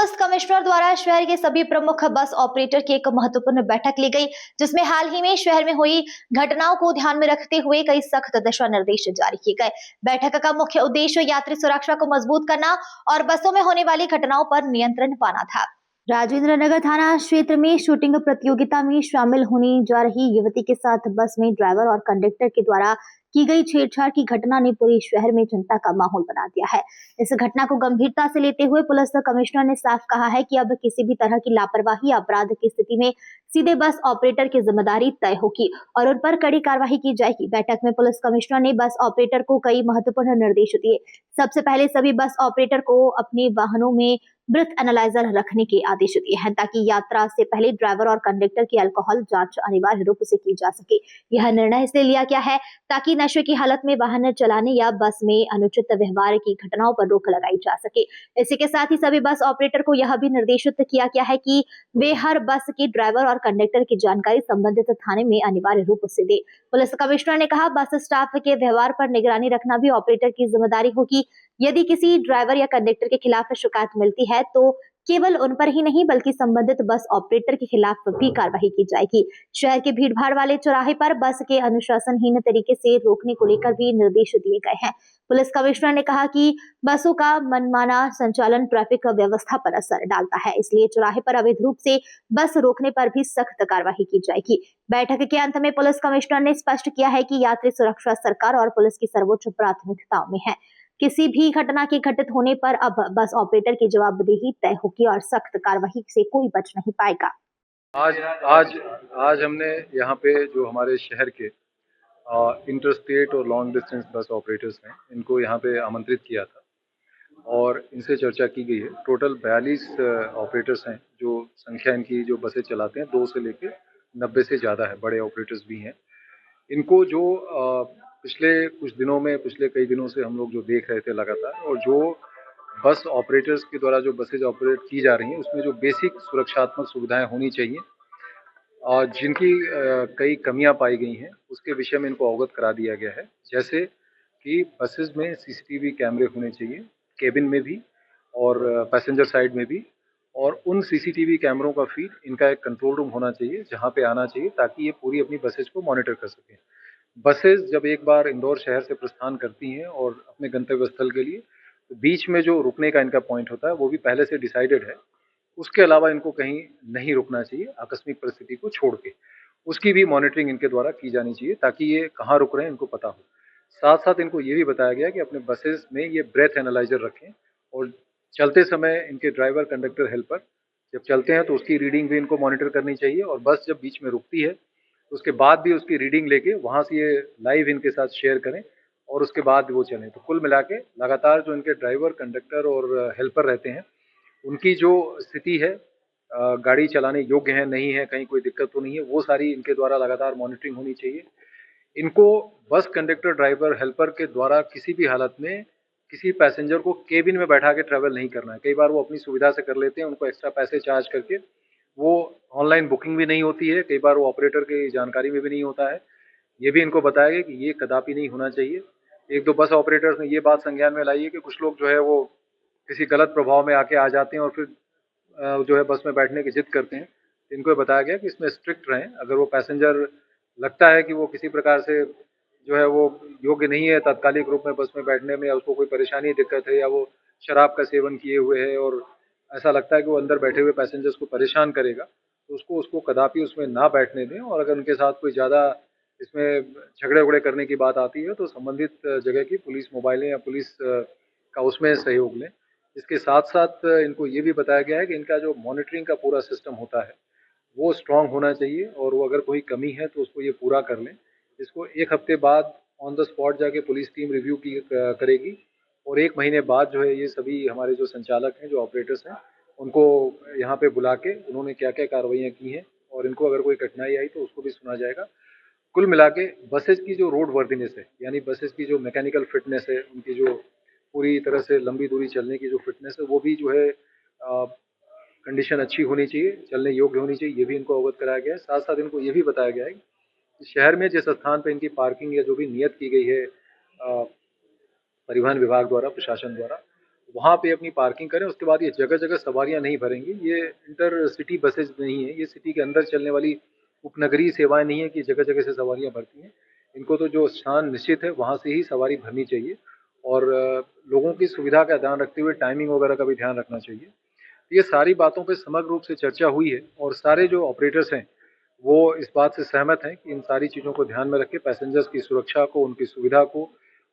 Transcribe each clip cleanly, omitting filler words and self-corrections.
Police commissioner द्वारा शहर के सभी प्रमुख बस ऑपरेटर की एक महत्वपूर्ण बैठक ली गई, जिसमें हाल ही में शहर में हुई घटनाओं को ध्यान में रखते हुए कई सख्त दिशा निर्देश जारी किए गए। बैठक का मुख्य उद्देश्य यात्री सुरक्षा को मजबूत करना और बसों में होने वाली घटनाओं पर नियंत्रण पाना था। राजेंद्र नगर थाना क्षेत्र में शूटिंग प्रतियोगिता में शामिल होने जा रही युवती के साथ बस में ड्राइवर और कंडक्टर के द्वारा की गई छेड़छाड़ की घटना ने पूरे शहर में चिंता का माहौल बना दिया है। इस घटना को गंभीरता से लेते हुए पुलिस कमिश्नर ने साफ कहा है कि अब किसी भी तरह की लापरवाही या अपराध की स्थिति में सीधे बस ऑपरेटर की जिम्मेदारी तय होगी और उन पर कड़ी कार्रवाई की जाएगी। बैठक में पुलिस कमिश्नर ने बस ऑपरेटर को कई महत्वपूर्ण निर्देश दिए। सबसे पहले सभी बस ऑपरेटर को अपने वाहनों में ब्रेथ एनालाइजर रखने के आदेश दिए हैं, ताकि यात्रा से पहले ड्राइवर और कंडक्टर की अल्कोहल जांच अनिवार्य रूप से की जा सके। यह निर्णय इसलिए लिया गया है ताकि नशे की हालत में वाहन चलाने या बस में अनुचित व्यवहार की घटनाओं पर रोक लगाई जा सके। इसी के साथ ही सभी बस ऑपरेटर को यह भी निर्देशित किया गया है कि वे हर बस के ड्राइवर और कंडक्टर की जानकारी संबंधित थाने में अनिवार्य रूप से दे। पुलिस कमिश्नर ने कहा, बस स्टाफ के व्यवहार पर निगरानी रखना भी ऑपरेटर की जिम्मेदारी होगी। यदि किसी ड्राइवर या कंडक्टर के खिलाफ शिकायत मिलती है तो केवल उन पर ही नहीं बल्कि संबंधित बस ऑपरेटर के खिलाफ भी कार्रवाई की जाएगी। शहर के भीड़भाड़ वाले चौराहे पर बस के अनुशासनहीन तरीके से रोकने को लेकर भी निर्देश दिए गए हैं। पुलिस कमिश्नर ने कहा कि बसों का मनमाना संचालन ट्रैफिक व्यवस्था पर असर डालता है, इसलिए चौराहे पर अवैध रूप से बस रोकने पर भी सख्त कार्रवाई की जाएगी। बैठक के अंत में पुलिस कमिश्नर ने स्पष्ट किया है कि यात्री सुरक्षा सरकार और पुलिस की सर्वोच्च प्राथमिकताओं में है। किसी भी घटना के घटित होने पर अब बस ऑपरेटर की जवाबदेही तय होगी और सख्त कार्रवाई से कोई बच नहीं पाएगा। आज आज आज हमने यहाँ पे जो हमारे शहर के इंटर स्टेट और लॉन्ग डिस्टेंस बस ऑपरेटर्स हैं, इनको यहाँ पे आमंत्रित किया था और इनसे चर्चा की गई है। टोटल 42 ऑपरेटर्स हैं, जो संख्या इनकी जो बसें चलाते हैं 2 से लेके 90 से ज़्यादा है, बड़े ऑपरेटर्स भी हैं। इनको जो पिछले कुछ दिनों में, पिछले कई दिनों से हम लोग जो देख रहे थे लगातार, और जो बस ऑपरेटर्स के द्वारा जो बसेज ऑपरेट की जा रही हैं, उसमें जो बेसिक सुरक्षात्मक सुविधाएं होनी चाहिए और जिनकी कई कमियां पाई गई हैं, उसके विषय में इनको अवगत करा दिया गया है। जैसे कि बसेज में सीसीटीवी कैमरे होने चाहिए, केबिन में भी और पैसेंजर साइड में भी, और उन सीसीटीवी कैमरों का फीड इनका एक कंट्रोल रूम होना चाहिए, जहां पे आना चाहिए, ताकि ये पूरी अपनी बसेज को मॉनिटर कर सकें। बसेज जब एक बार इंदौर शहर से प्रस्थान करती हैं और अपने गंतव्य स्थल के लिए, तो बीच में जो रुकने का इनका पॉइंट होता है वो भी पहले से डिसाइडेड है। उसके अलावा इनको कहीं नहीं रुकना चाहिए आकस्मिक परिस्थिति को छोड़ के। उसकी भी मॉनिटरिंग इनके द्वारा की जानी चाहिए, ताकि ये कहाँ रुक रहे हैं इनको पता हो। साथ साथ इनको ये भी बताया गया कि अपने बसेस में ये ब्रेथ एनालाइजर रखें, और चलते समय इनके ड्राइवर, कंडक्टर, हेल्पर जब चलते हैं तो उसकी रीडिंग भी इनको मॉनिटर करनी चाहिए, और बस जब बीच में रुकती है तो उसके बाद भी उसकी रीडिंग लेके वहाँ से ये लाइव इनके साथ शेयर करें और उसके बाद वो चलें। तो कुल मिला के लगातार जो इनके ड्राइवर, कंडक्टर और हेल्पर रहते हैं, उनकी जो स्थिति है, गाड़ी चलाने योग्य है नहीं है, कहीं कोई दिक्कत तो नहीं है, वो सारी इनके द्वारा लगातार मॉनिटरिंग होनी चाहिए। इनको बस कंडक्टर, ड्राइवर, हेल्पर के द्वारा किसी भी हालत में किसी पैसेंजर को केबिन में बैठा के ट्रैवल नहीं करना है। कई बार वो अपनी सुविधा से कर लेते हैं, उनको एक्स्ट्रा पैसे चार्ज करके। वो ऑनलाइन बुकिंग भी नहीं होती है, कई बार वो ऑपरेटर की जानकारी में भी नहीं होता है। ये भी इनको बताया गया कि ये कदापि नहीं होना चाहिए। एक दो बस ऑपरेटर्स ने ये बात संज्ञान में लाई है कि कुछ लोग जो है वो किसी गलत प्रभाव में आके आ जाते हैं और फिर जो है बस में बैठने की जिद करते हैं। इनको बताया गया कि इसमें स्ट्रिक्ट रहें। अगर वो पैसेंजर लगता है कि वो किसी प्रकार से जो है वो योग्य नहीं है तात्कालिक रूप में बस में बैठने में, या उसको कोई परेशानी, दिक्कत है, या वो शराब का सेवन किए हुए है और ऐसा लगता है कि वो अंदर बैठे हुए पैसेंजर्स को परेशान करेगा, तो उसको कदापि उसमें ना बैठने दें। और अगर उनके साथ कोई ज़्यादा इसमें झगड़े-वगड़े करने की बात आती है तो संबंधित जगह की पुलिस मोबाइलें या पुलिस का उसमें सहयोग लें। इसके साथ-साथ इनको ये भी बताया गया है कि इनका जो मॉनिटरिंग का पूरा सिस्टम होता है, वो स्ट्रॉन्ग होना चाहिए, और वो अगर कोई कमी है तो उसको ये पूरा कर लें। इसको 1 हफ्ते बाद ऑन द स्पॉट जाके पुलिस टीम रिव्यू करेगी, और 1 महीने बाद जो है ये सभी हमारे जो संचालक हैं, जो ऑपरेटर्स हैं, उनको यहाँ पे बुला के उन्होंने क्या-क्या कार्रवाइयाँ की हैं और इनको अगर कोई कठिनाई आई तो उसको भी सुना जाएगा। कुल मिला के बसेज़ की जो रोड वर्दीनेस है, यानी बसेज़ की जो मैकेनिकल फिटनेस है, उनकी जो पूरी तरह से लंबी दूरी चलने की जो फिटनेस है, वो भी जो है कंडीशन अच्छी होनी चाहिए, चलने योग्य होनी चाहिए, ये भी इनको अवगत कराया गया है। साथ-साथ इनको ये भी बताया गया है कि शहर में जिस स्थान पे इनकी पार्किंग या जो भी नियत की गई है परिवहन विभाग द्वारा, प्रशासन द्वारा, वहाँ पे अपनी पार्किंग करें। उसके बाद ये जगह-जगह सवारियाँ नहीं भरेंगी। ये इंटर सिटी बसेज़ नहीं है, ये सिटी के अंदर चलने वाली उपनगरीय सेवाएँ नहीं है कि जगह-जगह से सवारियाँ भरती हैं। इनको तो जो स्थान निश्चित है, वहाँ से ही सवारी भरनी चाहिए और लोगों की सुविधा का ध्यान रखते हुए टाइमिंग वगैरह का भी ध्यान रखना चाहिए। ये सारी बातों पे समग्र रूप से चर्चा हुई है और सारे जो ऑपरेटर्स हैं, वो इस बात से सहमत हैं कि इन सारी चीज़ों को ध्यान में रख के पैसेंजर्स की सुरक्षा को, उनकी सुविधा को,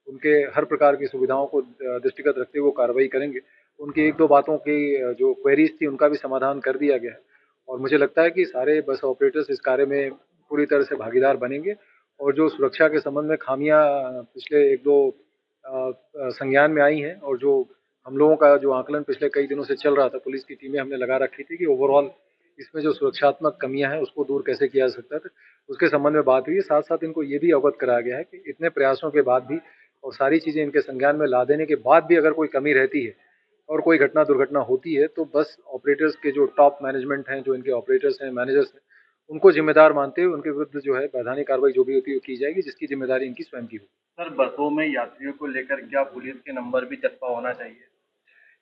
उनके हर प्रकार की सुविधाओं को दृष्टिगत रखते हुए वो कार्रवाई करेंगे। उनकी 1-2 बातों की जो क्वेरीज़ थी उनका भी समाधान कर दिया गया है और मुझे लगता है कि सारे बस ऑपरेटर्स इस कार्य में पूरी तरह से भागीदार बनेंगे और जो सुरक्षा के संबंध में खामियाँ पिछले 1-2 संज्ञान में आई हैं और जो हम लोगों का जो आकलन पिछले कई दिनों से चल रहा था, पुलिस की टीमें हमने लगा रखी थी कि ओवरऑल इसमें जो सुरक्षात्मक कमियाँ हैं, उसको दूर कैसे किया जा सकता है, उसके संबंध में बात हुई है। साथ-साथ इनको ये भी अवगत कराया गया है कि इतने प्रयासों के बाद भी और सारी चीज़ें इनके संज्ञान में ला देने के बाद भी अगर कोई कमी रहती है और कोई घटना-दुर्घटना होती है, तो बस ऑपरेटर्स के जो टॉप मैनेजमेंट हैं, जो इनके ऑपरेटर्स हैं, मैनेजर्स हैं, उनको ज़िम्मेदार मानते हुए उनके विरुद्ध जो है वैधानिक कार्रवाई जो भी होती है, वो की जाएगी, जिसकी ज़िम्मेदारी इनकी स्वयं की होगी। सर, बसों में यात्रियों को लेकर क्या पुलिस के नंबर भी चस्पा होना चाहिए?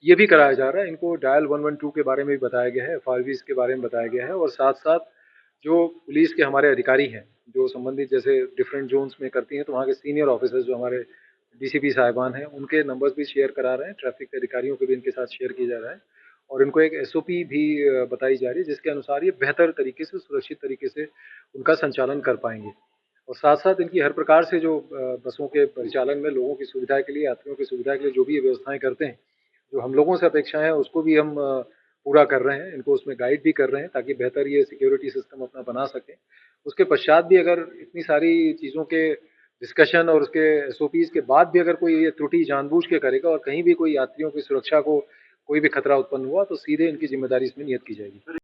ये भी कराया जा रहा है। इनको डायल 112 के बारे में भी बताया गया है, एफआरवीज़ के बारे में बताया गया है और साथ-साथ जो पुलिस के हमारे अधिकारी हैं, जो संबंधित जैसे डिफरेंट ज़ोन्स में करती हैं, तो वहाँ के सीनियर ऑफ़िसर्स जो हमारे डीसीपी साहिबान हैं, उनके नंबर्स भी शेयर करा रहे हैं। ट्रैफ़िक के अधिकारियों को भी इनके साथ शेयर किया जा रहा है और इनको एक एसओपी भी बताई जा रही है, जिसके अनुसार ये बेहतर तरीके से, सुरक्षित तरीके से उनका संचालन कर पाएँगे। और साथ-साथ इनकी हर प्रकार से जो बसों के परिचालन में लोगों की सुविधा के लिए, यात्रियों की सुविधा के लिए जो भी ये व्यवस्थाएँ करते हैं, जो हम लोगों से अपेक्षाएँ हैं उसको भी हम पूरा कर रहे हैं, इनको उसमें गाइड भी कर रहे हैं ताकि बेहतर ये सिक्योरिटी सिस्टम अपना बना सकें। उसके पश्चात भी अगर इतनी सारी चीज़ों के डिस्कशन और उसके एसओपीज़ के बाद भी अगर कोई ये त्रुटि जानबूझ के करेगा और कहीं भी कोई यात्रियों की सुरक्षा को कोई भी खतरा उत्पन्न हुआ, तो सीधे इनकी ज़िम्मेदारी इसमें नियत की जाएगी।